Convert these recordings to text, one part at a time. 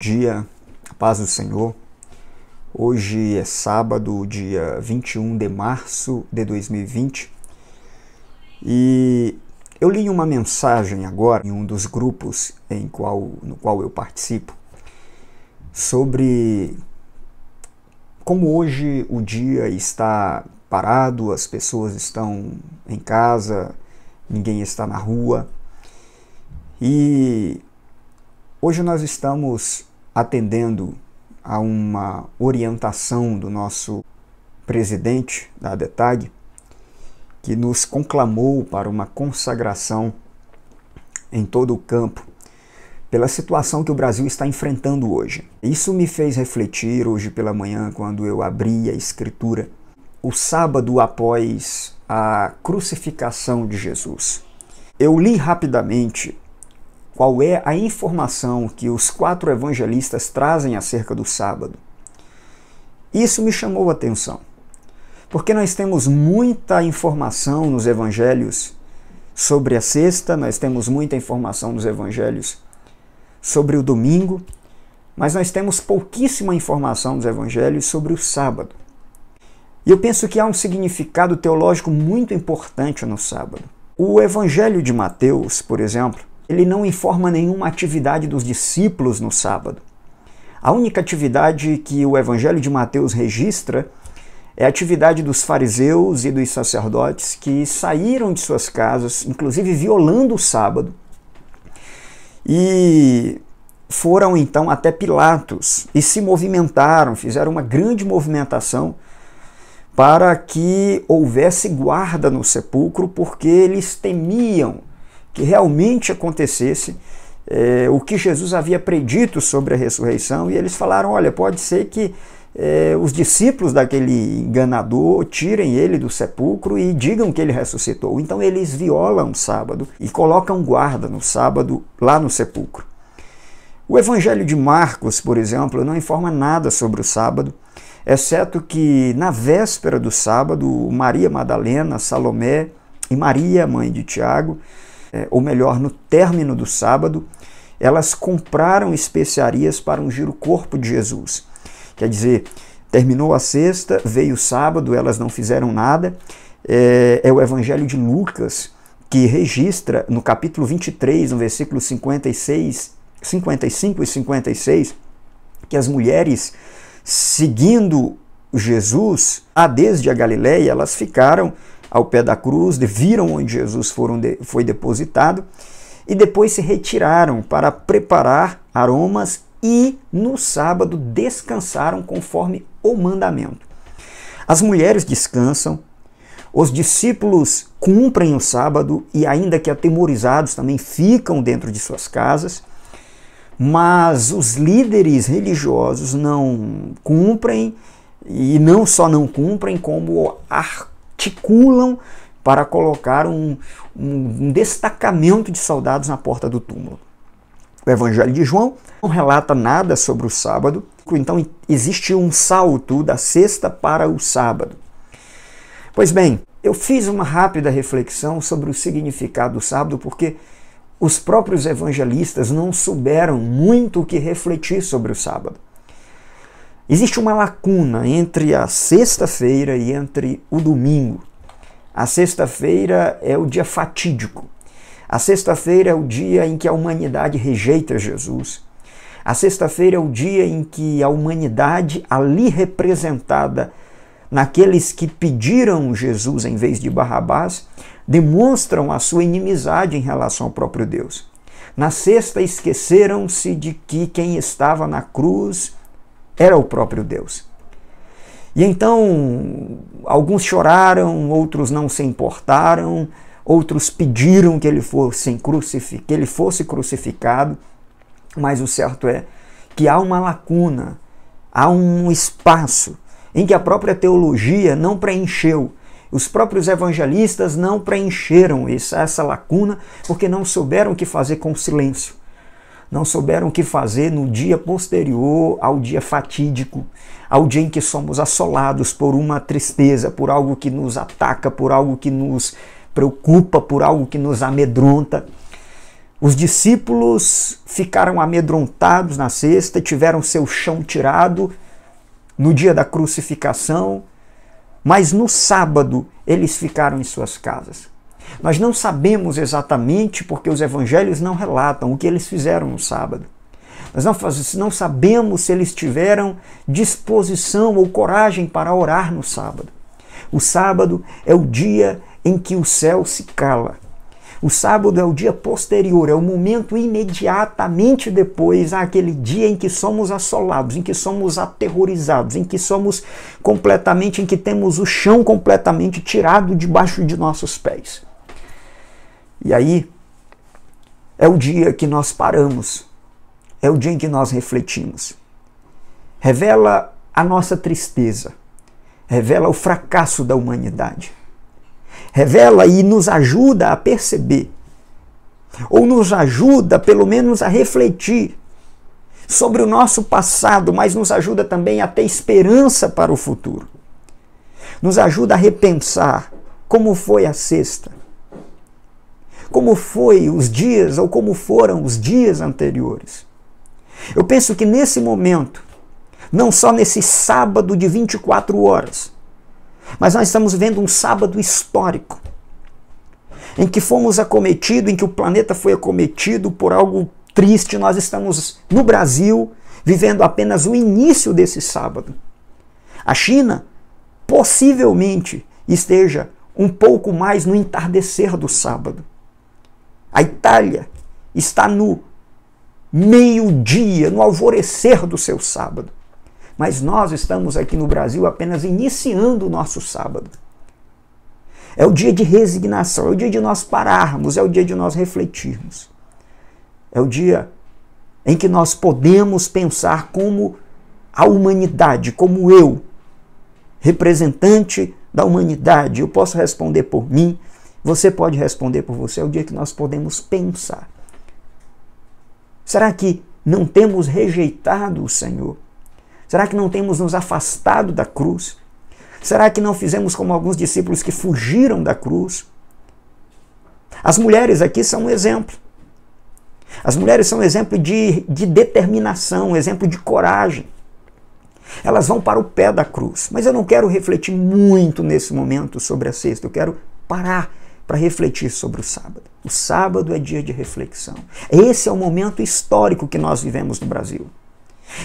Dia, a paz do Senhor. Hoje é sábado, dia 21 de março de 2020 e eu li uma mensagem agora em um dos grupos no qual eu participo sobre como hoje o dia está parado, as pessoas estão em casa, ninguém está na rua e hoje nós estamos atendendo a uma orientação do nosso presidente da ADETAG, que nos conclamou para uma consagração em todo o campo, pela situação que o Brasil está enfrentando hoje. Isso me fez refletir hoje pela manhã, quando eu abri a Escritura, o sábado após a crucificação de Jesus. Eu li rapidamente qual é a informação que os 4 evangelistas trazem acerca do sábado. Isso me chamou a atenção, porque nós temos muita informação nos evangelhos sobre a sexta, nós temos muita informação nos evangelhos sobre o domingo, mas nós temos pouquíssima informação nos evangelhos sobre o sábado. E eu penso que há um significado teológico muito importante no sábado. O evangelho de Mateus, por exemplo, ele não informa nenhuma atividade dos discípulos no sábado. A única atividade que o Evangelho de Mateus registra é a atividade dos fariseus e dos sacerdotes que saíram de suas casas, inclusive violando o sábado, e foram então até Pilatos e se movimentaram, fizeram uma grande movimentação para que houvesse guarda no sepulcro, porque eles temiam que realmente acontecesse o que Jesus havia predito sobre a ressurreição, e eles falaram, olha, pode ser que os discípulos daquele enganador tirem ele do sepulcro e digam que ele ressuscitou. Então eles violam o sábado e colocam guarda no sábado lá no sepulcro. O Evangelho de Marcos, por exemplo, não informa nada sobre o sábado, exceto que na véspera do sábado, Maria Madalena, Salomé e Maria, mãe de Tiago, ou melhor, no término do sábado, elas compraram especiarias para ungir o corpo de Jesus. Quer dizer, terminou a sexta, veio o sábado, elas não fizeram nada. É o Evangelho de Lucas que registra no capítulo 23, no versículo 55 e 56, que as mulheres, seguindo Jesus desde a Galileia, elas ficaram ao pé da cruz, viram onde Jesus foi depositado e depois se retiraram para preparar aromas e no sábado descansaram conforme o mandamento. As mulheres descansam, os discípulos cumprem o sábado e ainda que atemorizados também ficam dentro de suas casas, mas os líderes religiosos não cumprem e não só não cumprem, como articulam para colocar um destacamento de soldados na porta do túmulo. O Evangelho de João não relata nada sobre o sábado, então existe um salto da sexta para o sábado. Pois bem, eu fiz uma rápida reflexão sobre o significado do sábado, porque os próprios evangelistas não souberam muito o que refletir sobre o sábado. Existe uma lacuna entre a sexta-feira e entre o domingo. A sexta-feira é o dia fatídico. A sexta-feira é o dia em que a humanidade rejeita Jesus. A sexta-feira é o dia em que a humanidade, ali representada naqueles que pediram Jesus em vez de Barrabás, demonstram a sua inimizade em relação ao próprio Deus. Na sexta, esqueceram-se de que quem estava na cruz era o próprio Deus. E então, alguns choraram, outros não se importaram, outros pediram que ele fosse crucificado, mas o certo é que há uma lacuna, há um espaço em que a própria teologia não preencheu. Os próprios evangelistas não preencheram essa lacuna porque não souberam o que fazer com o silêncio. Não souberam o que fazer no dia posterior ao dia fatídico, ao dia em que somos assolados por uma tristeza, por algo que nos ataca, por algo que nos preocupa, por algo que nos amedronta. Os discípulos ficaram amedrontados na sexta, tiveram seu chão tirado no dia da crucificação, mas no sábado eles ficaram em suas casas. Nós não sabemos exatamente, porque os evangelhos não relatam o que eles fizeram no sábado. Nós não sabemos se eles tiveram disposição ou coragem para orar no sábado. O sábado é o dia em que o céu se cala. O sábado é o dia posterior, é o momento imediatamente depois àquele dia em que somos assolados, em que somos aterrorizados, em que em que temos o chão completamente tirado debaixo de nossos pés. E aí é o dia que nós paramos, é o dia em que nós refletimos. Revela a nossa tristeza, revela o fracasso da humanidade. Revela e nos ajuda a perceber, ou nos ajuda pelo menos a refletir sobre o nosso passado, mas nos ajuda também a ter esperança para o futuro. Nos ajuda a repensar como foi a sexta, como foi os dias ou como foram os dias anteriores. Eu penso que nesse momento, não só nesse sábado de 24 horas, mas nós estamos vendo um sábado histórico, em que fomos acometidos, em que o planeta foi acometido por algo triste. Nós estamos no Brasil vivendo apenas o início desse sábado. A China possivelmente esteja um pouco mais no entardecer do sábado. A Itália está no meio-dia, no alvorecer do seu sábado. Mas nós estamos aqui no Brasil apenas iniciando o nosso sábado. É o dia de resignação, é o dia de nós pararmos, é o dia de nós refletirmos. É o dia em que nós podemos pensar como a humanidade, como eu, representante da humanidade. Eu posso responder por mim, você pode responder por você. É o dia que nós podemos pensar. Será que não temos rejeitado o Senhor? Será que não temos nos afastado da cruz? Será que não fizemos como alguns discípulos que fugiram da cruz? As mulheres aqui são um exemplo. As mulheres são um exemplo de determinação, um exemplo de coragem. Elas vão para o pé da cruz. Mas eu não quero refletir muito nesse momento sobre a sexta. Eu quero parar para refletir sobre o sábado. O sábado é dia de reflexão. Esse é o momento histórico que nós vivemos no Brasil.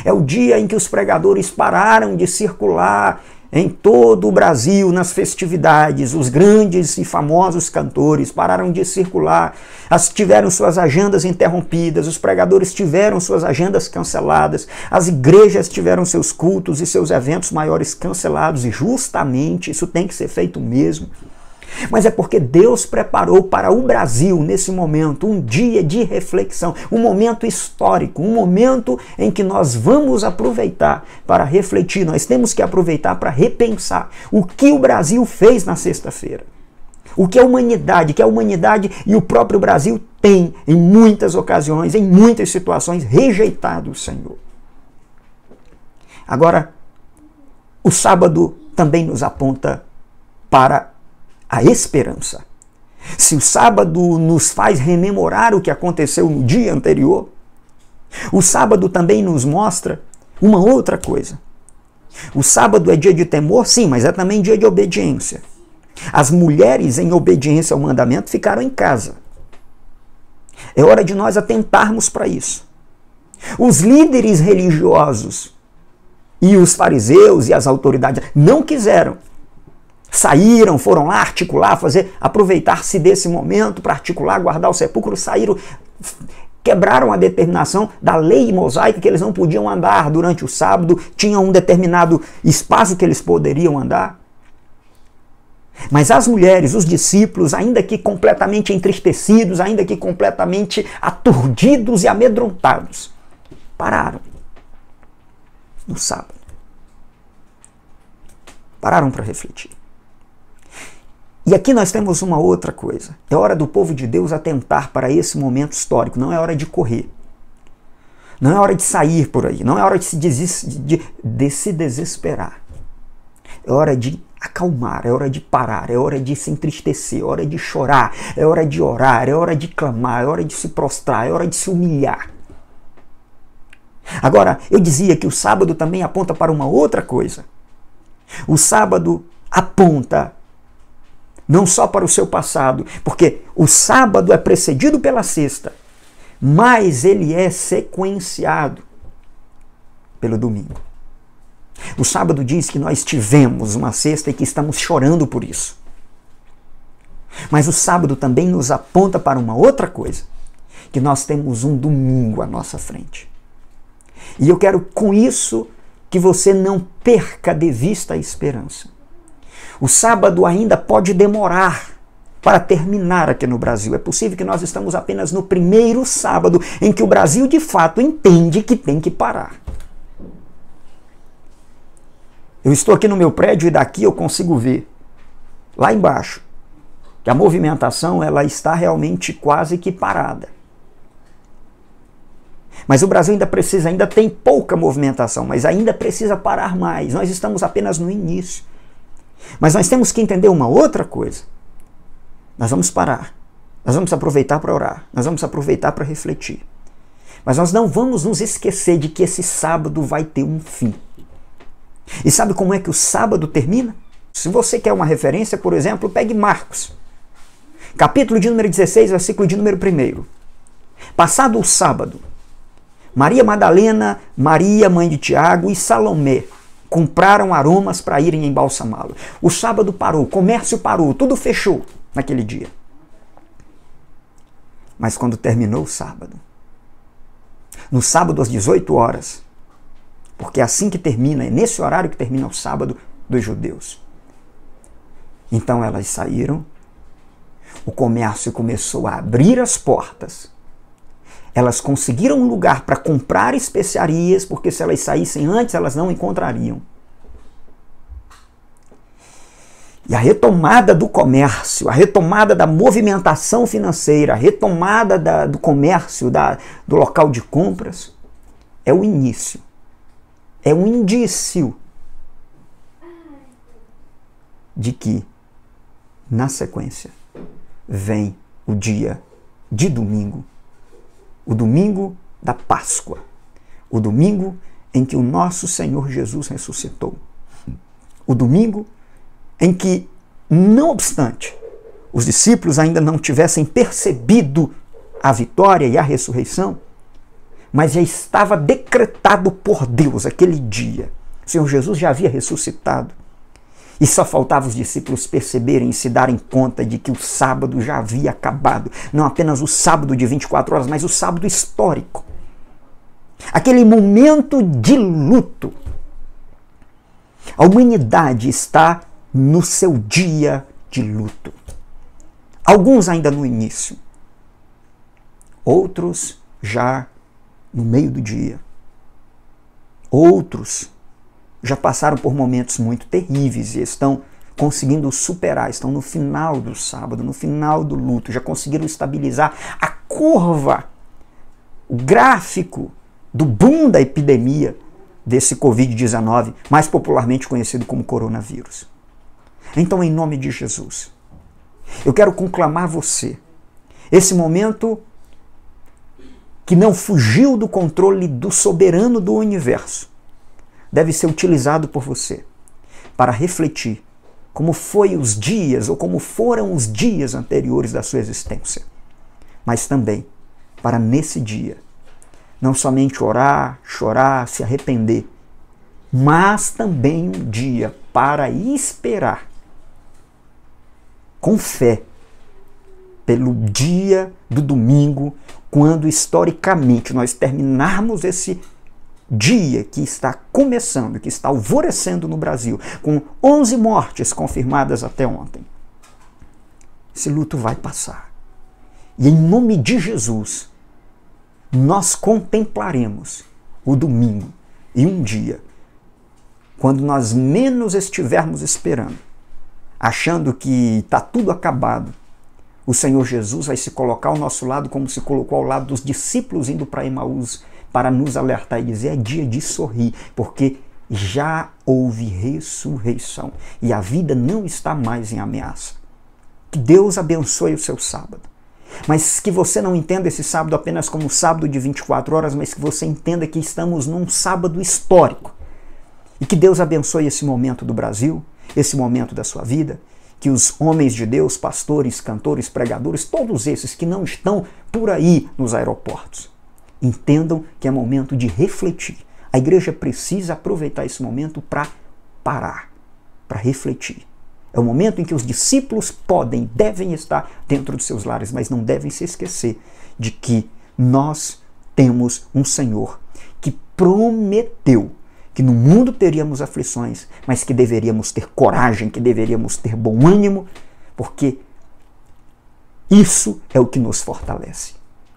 É o dia em que os pregadores pararam de circular em todo o Brasil nas festividades. Os grandes e famosos cantores pararam de circular, tiveram suas agendas interrompidas, os pregadores tiveram suas agendas canceladas, as igrejas tiveram seus cultos e seus eventos maiores cancelados, e justamente isso tem que ser feito mesmo. Mas é porque Deus preparou para o Brasil, nesse momento, um dia de reflexão, um momento histórico, um momento em que nós vamos aproveitar para refletir. Nós temos que aproveitar para repensar o que o Brasil fez na sexta-feira. O que a humanidade e o próprio Brasil tem, em muitas ocasiões, em muitas situações, rejeitado o Senhor. Agora, o sábado também nos aponta para a esperança. Se o sábado nos faz rememorar o que aconteceu no dia anterior, o sábado também nos mostra uma outra coisa. O sábado é dia de temor, sim, mas é também dia de obediência. As mulheres, em obediência ao mandamento, ficaram em casa. É hora de nós atentarmos para isso. Os líderes religiosos e os fariseus e as autoridades não quiseram. Saíram, foram lá articular, aproveitar-se desse momento para articular, guardar o sepulcro, saíram, quebraram a determinação da lei mosaica que eles não podiam andar durante o sábado, tinham um determinado espaço que eles poderiam andar. Mas as mulheres, os discípulos, ainda que completamente entristecidos, ainda que completamente aturdidos e amedrontados, pararam no sábado. Pararam para refletir. E aqui nós temos uma outra coisa. É hora do povo de Deus atentar para esse momento histórico. Não é hora de correr. Não é hora de sair por aí. Não é hora de se desesperar. É hora de acalmar, é hora de parar, é hora de se entristecer, é hora de chorar, é hora de orar, é hora de clamar, é hora de se prostrar, é hora de se humilhar. Agora, eu dizia que o sábado também aponta para uma outra coisa. O sábado aponta não só para o seu passado, porque o sábado é precedido pela sexta, mas ele é sequenciado pelo domingo. O sábado diz que nós tivemos uma sexta e que estamos chorando por isso. Mas o sábado também nos aponta para uma outra coisa, que nós temos um domingo à nossa frente. E eu quero com isso que você não perca de vista a esperança. O sábado ainda pode demorar para terminar aqui no Brasil. É possível que nós estamos apenas no primeiro sábado em que o Brasil de fato entende que tem que parar. Eu estou aqui no meu prédio e daqui eu consigo ver, lá embaixo, que a movimentação ela está realmente quase que parada. Mas o Brasil ainda tem pouca movimentação, mas ainda precisa parar mais. Nós estamos apenas no início. Mas nós temos que entender uma outra coisa. Nós vamos parar. Nós vamos aproveitar para orar. Nós vamos aproveitar para refletir. Mas nós não vamos nos esquecer de que esse sábado vai ter um fim. E sabe como é que o sábado termina? Se você quer uma referência, por exemplo, pegue Marcos. Capítulo de número 16, versículo de número 1. Passado o sábado, Maria Madalena, Maria, mãe de Tiago, e Salomé compraram aromas para irem embalsamá-lo. O sábado parou, o comércio parou, tudo fechou naquele dia. Mas quando terminou o sábado, no sábado às 18 horas, porque é assim que termina, é nesse horário que termina o sábado dos judeus. Então elas saíram, o comércio começou a abrir as portas. Elas conseguiram um lugar para comprar especiarias, porque se elas saíssem antes, elas não encontrariam. E a retomada do comércio, a retomada da movimentação financeira, a retomada do comércio, do local de compras, é o início. É um indício de que, na sequência, vem o dia de domingo. O domingo da Páscoa, o domingo em que o nosso Senhor Jesus ressuscitou. O domingo em que, não obstante, os discípulos ainda não tivessem percebido a vitória e a ressurreição, mas já estava decretado por Deus aquele dia. O Senhor Jesus já havia ressuscitado. E só faltava os discípulos perceberem e se darem conta de que o sábado já havia acabado. Não apenas o sábado de 24 horas, mas o sábado histórico. Aquele momento de luto. A humanidade está no seu dia de luto. Alguns ainda no início. Outros já no meio do dia. Outros já passaram por momentos muito terríveis e estão conseguindo superar, estão no final do sábado, no final do luto, já conseguiram estabilizar a curva, o gráfico do boom da epidemia desse Covid-19, mais popularmente conhecido como coronavírus. Então, em nome de Jesus, eu quero conclamar você, esse momento que não fugiu do controle do soberano do universo, deve ser utilizado por você para refletir como foi os dias ou como foram os dias anteriores da sua existência. Mas também para nesse dia não somente orar, chorar, se arrepender, mas também um dia para esperar com fé pelo dia do domingo, quando historicamente nós terminarmos esse dia que está começando, que está alvorecendo no Brasil, com 11 mortes confirmadas até ontem. Esse luto vai passar. E em nome de Jesus, nós contemplaremos o domingo e um dia, quando nós menos estivermos esperando, achando que está tudo acabado, o Senhor Jesus vai se colocar ao nosso lado como se colocou ao lado dos discípulos indo para Emaús, para nos alertar e dizer, é dia de sorrir, porque já houve ressurreição e a vida não está mais em ameaça. Que Deus abençoe o seu sábado. Mas que você não entenda esse sábado apenas como um sábado de 24 horas, mas que você entenda que estamos num sábado histórico. E que Deus abençoe esse momento do Brasil, esse momento da sua vida, que os homens de Deus, pastores, cantores, pregadores, todos esses que não estão por aí nos aeroportos, entendam que é momento de refletir. A igreja precisa aproveitar esse momento para parar, para refletir. É o momento em que os discípulos podem, devem estar dentro dos seus lares, mas não devem se esquecer de que nós temos um Senhor que prometeu que no mundo teríamos aflições, mas que deveríamos ter coragem, que deveríamos ter bom ânimo, porque isso é o que nos fortalece.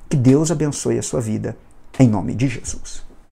Que Deus abençoe a sua vida, em nome de Jesus.